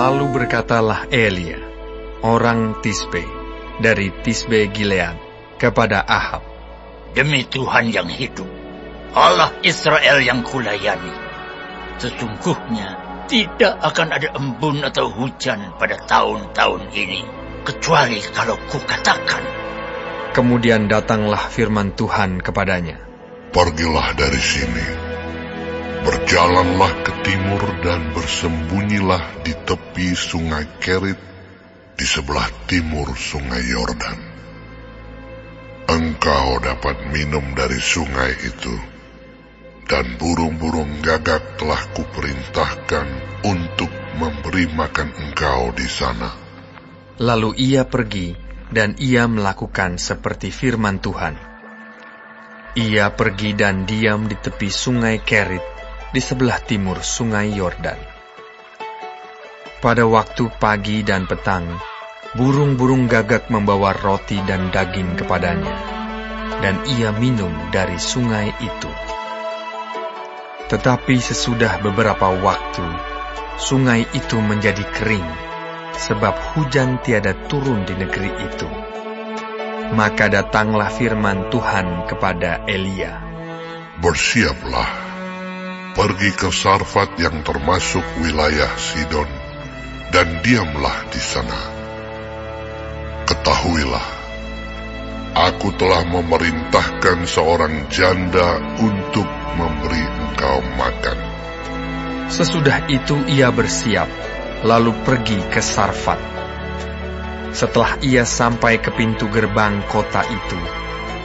Lalu berkatalah Elia, orang Tisbe, dari Tisbe Gilead, kepada Ahab, "Demi Tuhan yang hidup, Allah Israel yang kulayani, sesungguhnya tidak akan ada embun atau hujan pada tahun-tahun ini, kecuali kalau kukatakan." Kemudian datanglah firman Tuhan kepadanya, "Pergilah dari sini, berjalanlah ke timur dan bersembunyilah di tepi sungai Kerit, di sebelah timur sungai Yordan. Engkau dapat minum dari sungai itu, dan burung-burung gagak telah kuperintahkan untuk memberi makan engkau di sana." Lalu ia pergi, dan ia melakukan seperti firman Tuhan. Ia pergi dan diam di tepi sungai Kerit, di sebelah timur sungai Yordan. Pada waktu pagi dan petang, burung-burung gagak membawa roti dan daging kepadanya, dan ia minum dari sungai itu. Tetapi sesudah beberapa waktu, sungai itu menjadi kering, sebab hujan tiada turun di negeri itu. Maka datanglah firman Tuhan kepada Elia, "Bersiaplah, pergi ke Sarfat yang termasuk wilayah Sidon, dan diamlah di sana. Ketahuilah, aku telah memerintahkan seorang janda untuk memberi engkau makan." Sesudah itu ia bersiap, lalu pergi ke Sarfat. Setelah ia sampai ke pintu gerbang kota itu,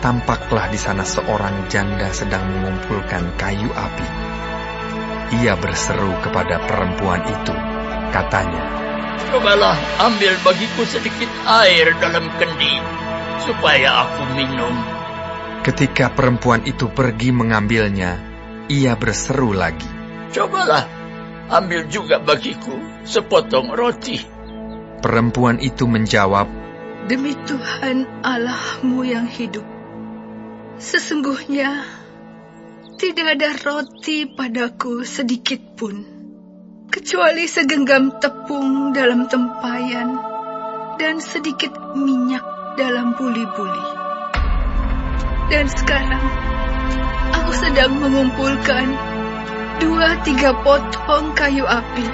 tampaklah di sana seorang janda sedang mengumpulkan kayu api. Ia berseru kepada perempuan itu, katanya, "Cobalah ambil bagiku sedikit air dalam kendi, supaya aku minum." Ketika perempuan itu pergi mengambilnya, ia berseru lagi, "Cobalah ambil juga bagiku sepotong roti." Perempuan itu menjawab, "Demi Tuhan Allahmu yang hidup, sesungguhnya tidak ada roti padaku sedikit pun, kecuali segenggam tepung dalam tempayan dan sedikit minyak dalam buli-buli. Dan sekarang aku sedang mengumpulkan 2-3 potong kayu api.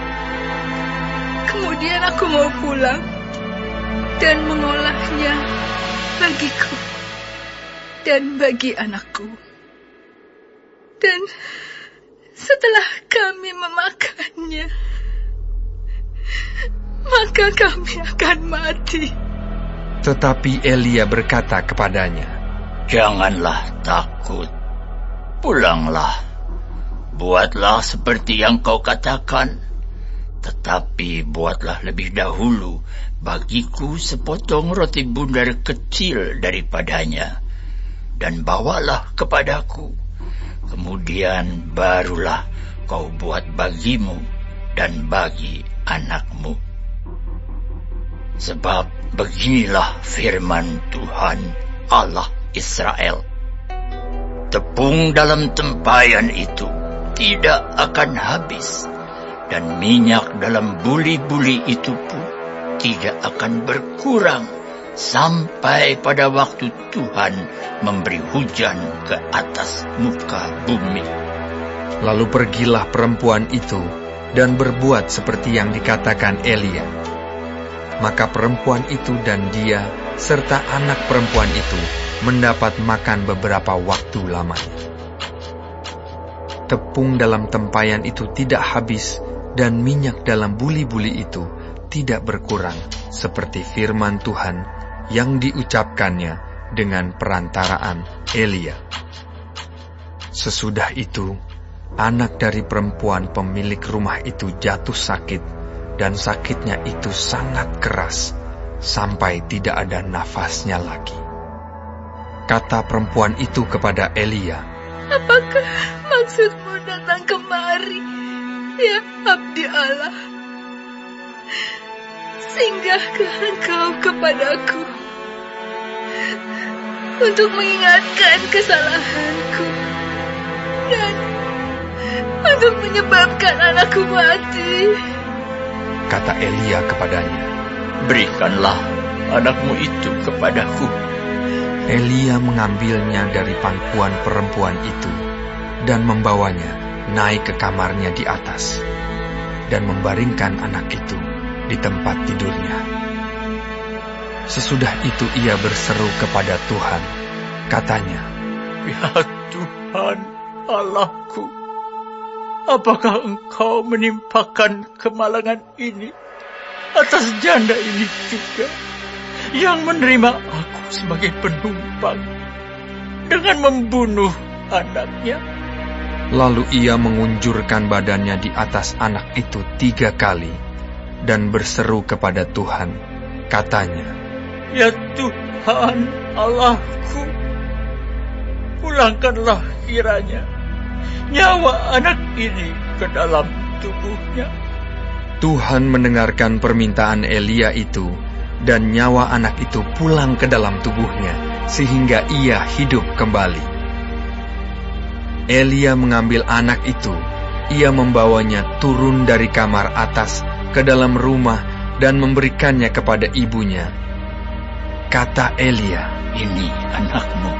Kemudian aku mau pulang dan mengolahnya bagiku dan bagi anakku. Dan setelah kami memakannya, maka kami akan mati." Tetapi Elia berkata kepadanya, "Janganlah takut, pulanglah, buatlah seperti yang kau katakan. Tetapi buatlah lebih dahulu bagiku sepotong roti bundar kecil daripadanya, dan bawalah kepadaku. Kemudian barulah kau buat bagimu dan bagi anakmu. Sebab beginilah firman Tuhan Allah Israel, tepung dalam tempayan itu tidak akan habis, dan minyak dalam buli-buli itu pun tidak akan berkurang sampai pada waktu Tuhan memberi hujan ke atas muka bumi." Lalu pergilah perempuan itu dan berbuat seperti yang dikatakan Elia. Maka perempuan itu dan dia serta anak perempuan itu mendapat makan beberapa waktu lamanya. Tepung dalam tempayan itu tidak habis, dan minyak dalam buli-buli itu tidak berkurang, seperti firman Tuhan yang diucapkannya dengan perantaraan Elia. Sesudah itu, anak dari perempuan pemilik rumah itu jatuh sakit, dan sakitnya itu sangat keras, sampai tidak ada nafasnya lagi. Kata perempuan itu kepada Elia, "Apakah maksudmu datang kemari, ya abdi Allah? Singgahkah engkau kepadaku untuk mengingatkan kesalahanku dan untuk menyebabkan anakku mati?" kata Elia kepadanya, "Berikanlah anakmu itu kepadaku." Elia mengambilnya dari pangkuan perempuan itu dan membawanya naik ke kamarnya di atas dan membaringkan anak itu di tempat tidurnya. Sesudah itu ia berseru kepada Tuhan, katanya, "Ya Tuhan Allahku, apakah Engkau menimpakan kemalangan ini atas janda ini juga, yang menerima aku sebagai penumpang dengan membunuh anaknya?" Lalu ia mengunjurkan badannya di atas anak itu 3 kali dan berseru kepada Tuhan, katanya, "Ya Tuhan Allahku, pulangkanlah kiranya nyawa anak ini ke dalam tubuhnya." Tuhan mendengarkan permintaan Elia itu, dan nyawa anak itu pulang ke dalam tubuhnya, sehingga ia hidup kembali. Elia mengambil anak itu, ia membawanya turun dari kamar atas ke dalam rumah dan memberikannya kepada ibunya. Kata Elia, "Ini anakmu,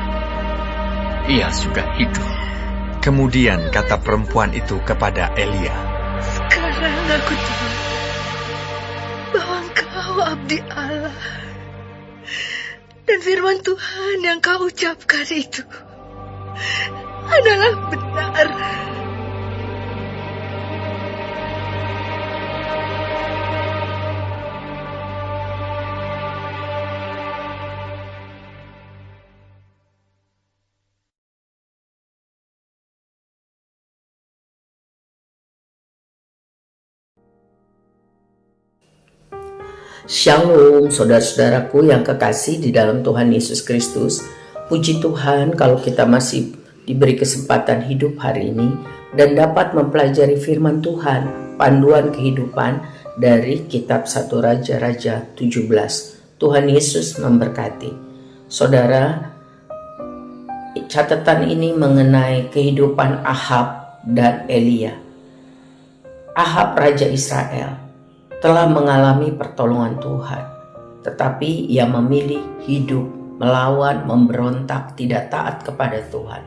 ia sudah hidup." Kemudian kata perempuan itu kepada Elia, Sekarang aku tahu bahwa Engkau abdi Allah, dan firman Tuhan yang Kau ucapkan itu adalah benar. Shalom saudara-saudaraku yang kekasih di dalam Tuhan Yesus Kristus. Puji Tuhan kalau kita masih diberi kesempatan hidup hari ini dan dapat mempelajari firman Tuhan, panduan kehidupan dari kitab 1 Raja-Raja 17. Tuhan Yesus memberkati. Saudara, catatan ini mengenai kehidupan Ahab dan Elia. Ahab Raja Israel telah mengalami pertolongan Tuhan, tetapi ia memilih hidup melawan, memberontak, tidak taat kepada Tuhan.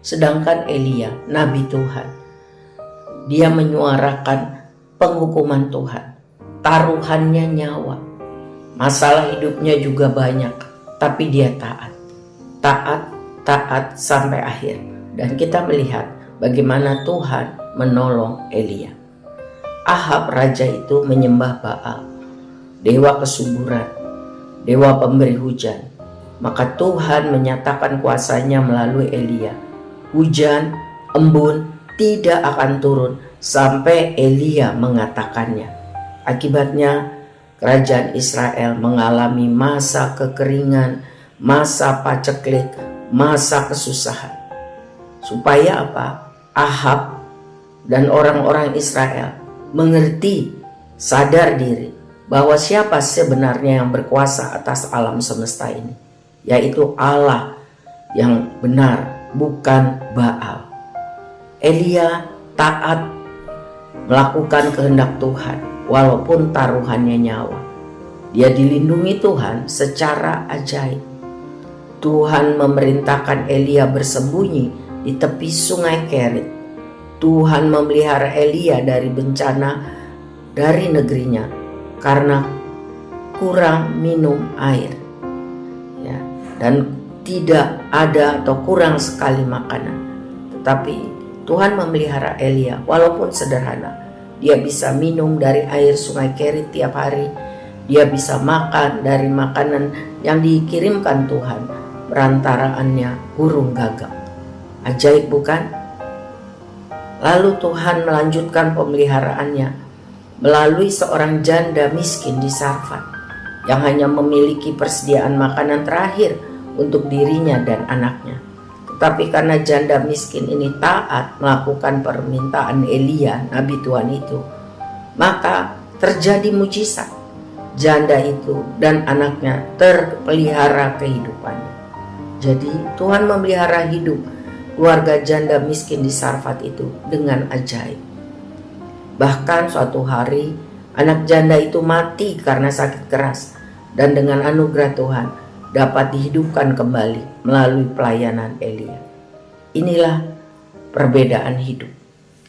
Sedangkan Elia, Nabi Tuhan, dia menyuarakan penghukuman Tuhan, taruhannya nyawa. Masalah hidupnya juga banyak, tapi dia taat sampai akhir. Dan kita melihat bagaimana Tuhan menolong Elia. Ahab raja itu menyembah Baal, dewa kesuburan, dewa pemberi hujan. Maka Tuhan menyatakan kuasanya melalui Elia. Hujan, embun tidak akan turun sampai Elia mengatakannya. Akibatnya kerajaan Israel mengalami masa kekeringan, masa paceklik, masa kesusahan. Supaya apa? Ahab dan orang-orang Israel mengerti, sadar diri bahwa siapa sebenarnya yang berkuasa atas alam semesta ini, yaitu Allah yang benar, bukan Baal. Elia taat melakukan kehendak Tuhan walaupun taruhannya nyawa. Dia dilindungi Tuhan secara ajaib. Tuhan memerintahkan Elia bersembunyi di tepi sungai Kerit. Tuhan memelihara Elia dari bencana dari negerinya karena kurang minum air, ya, dan tidak ada atau kurang sekali makanan. Tetapi Tuhan memelihara Elia walaupun sederhana. Dia bisa minum dari air sungai Kerit tiap hari. Dia bisa makan dari makanan yang dikirimkan Tuhan, perantaraannya burung gagak. Ajaib bukan? Lalu Tuhan melanjutkan pemeliharaannya melalui seorang janda miskin di Sarfat yang hanya memiliki persediaan makanan terakhir untuk dirinya dan anaknya. Tetapi karena janda miskin ini taat melakukan permintaan Elia, Nabi Tuhan itu, maka terjadi mujizat. Janda itu dan anaknya terpelihara kehidupannya. Jadi Tuhan memelihara hidup keluarga janda miskin di Sarfat itu dengan ajaib. Bahkan suatu hari Anak janda itu mati karena sakit keras, dan dengan anugerah Tuhan dapat dihidupkan kembali melalui pelayanan Elia. Inilah perbedaan hidup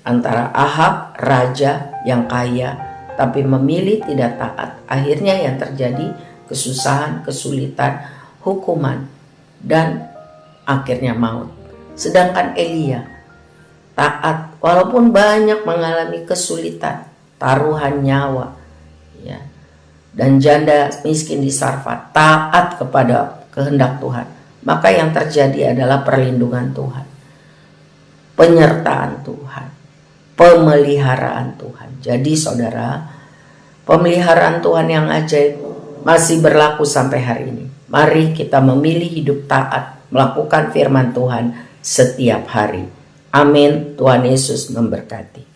antara Ahab, raja yang kaya tapi memilih tidak taat. Akhirnya yang terjadi kesusahan, kesulitan, hukuman, dan akhirnya maut. Sedangkan Elia taat walaupun banyak mengalami kesulitan, taruhan nyawa, ya. Dan janda miskin di Sarfat taat kepada kehendak Tuhan. Maka yang terjadi adalah perlindungan Tuhan, penyertaan Tuhan, pemeliharaan Tuhan. Jadi saudara, pemeliharaan Tuhan yang ajaib masih berlaku sampai hari ini. Mari kita memilih hidup taat, melakukan firman Tuhan setiap hari. Amin. Tuhan Yesus memberkati.